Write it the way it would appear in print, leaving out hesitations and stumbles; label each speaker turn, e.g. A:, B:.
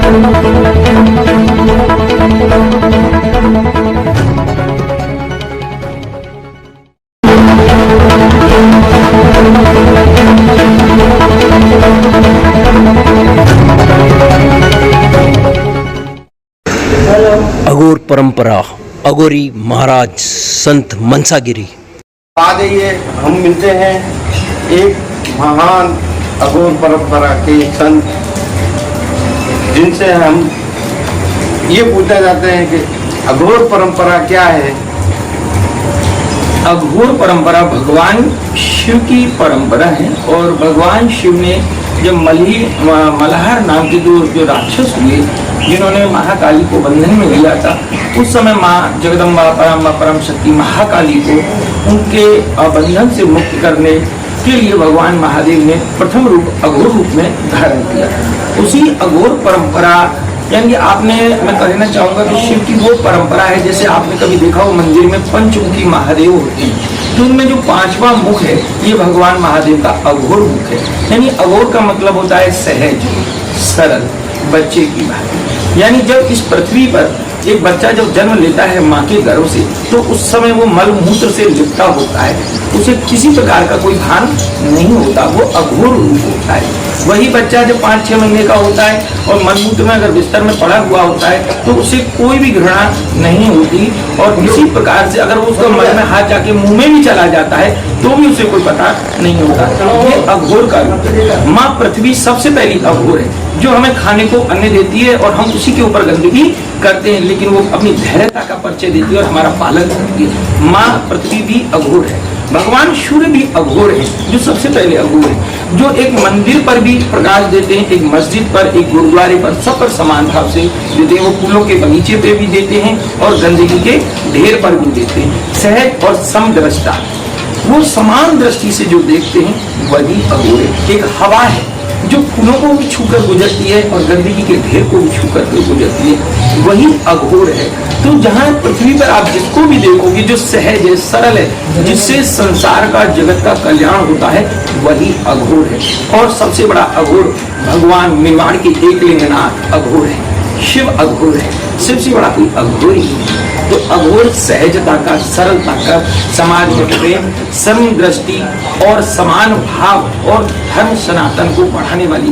A: अघोर परंपरा, अघोरी महाराज संत मनसागिरी।
B: आज ये हम मिलते हैं एक महान अघोर परंपरा के संत, जिनसे हम ये पूछना चाहते हैं कि अघोर परंपरा क्या है।
C: अघोर परंपरा भगवान शिव की परंपरा है और भगवान शिव ने जब मल्हार नाम के जो राक्षस हुए, जिन्होंने महाकाली को बंधन में लिया था, उस समय माँ जगदम्बा परम शक्ति महाकाली को उनके बंधन से मुक्त करने के लिए भगवान महादेव ने प्रथम रूप अघोर रूप में धारण किया। उसी अघोर परंपरा यानी मैं कहना चाहूंगा कि शिव की वो परंपरा है, जैसे आपने कभी देखा हो मंदिर में पंचमुखी महादेव होते हैं, तो उनमें जो पांचवा मुख है ये भगवान महादेव का अघोर मुख है। यानी अघोर का मतलब होता है सहज, सरल, बच्चे की बात। यानी जब इस पृथ्वी पर एक बच्चा जब जन्म लेता है माँ के गर्भ से, तो उस समय वो मल मूत्र से लिपटा होता है, उसे किसी प्रकार का कोई भान नहीं होता, वो अघोर रूप होता है। वही बच्चा जब 5-6 महीने का होता है और मल मूत्र में अगर बिस्तर में पड़ा हुआ होता है, तो उसे कोई भी घृणा नहीं होती, और इसी प्रकार से अगर वो उसका मल में हाथ जाके मुंह में भी चला जाता है तो भी उसे कोई पता नहीं होता। ये अघोर का रूप है। माँ पृथ्वी सबसे पहली अघोर है, जो हमें खाने को अन्न देती है और हम उसी के ऊपर गंदगी करते हैं, लेकिन वो अपनी धैर्यता का परिचय देती है और हमारा पालन करती है। माँ पृथ्वी भी अघोर है। भगवान सूर्य भी अघोर है, जो सबसे पहले अघोर है, जो एक मंदिर पर भी प्रकाश देते हैं, एक मस्जिद पर, एक गुरुद्वारे पर, सब पर समान भाव से देते हैं। वो फूलों के बगीचे पे भी देते हैं और गंदगी के ढेर पर भी देते हैं। सहज और समदृष्टा, वो समान दृष्टि से जो देखते हैं वही अघोर है। एक हवा है जो फूलों को भी छूकर गुजरती है और गंदगी के ढेर को भी छूकर गुजरती है, वही अघोर है। तो जहाँ पृथ्वी पर आप जिसको भी देखोगे जो सहज है, सरल है, जिससे संसार का, जगत का कल्याण होता है, वही अघोर है। और सबसे बड़ा अघोर भगवान मेवाड़ के एकलिंगनाथ अघोर है, शिव अघोर है, शिव से बड़ा कोई अघोर ही है। तो अघोर सहजता का, सरलता का, समाज में प्रेम, समदृष्टि और समान भाव और धर्म सनातन को बढ़ाने वाली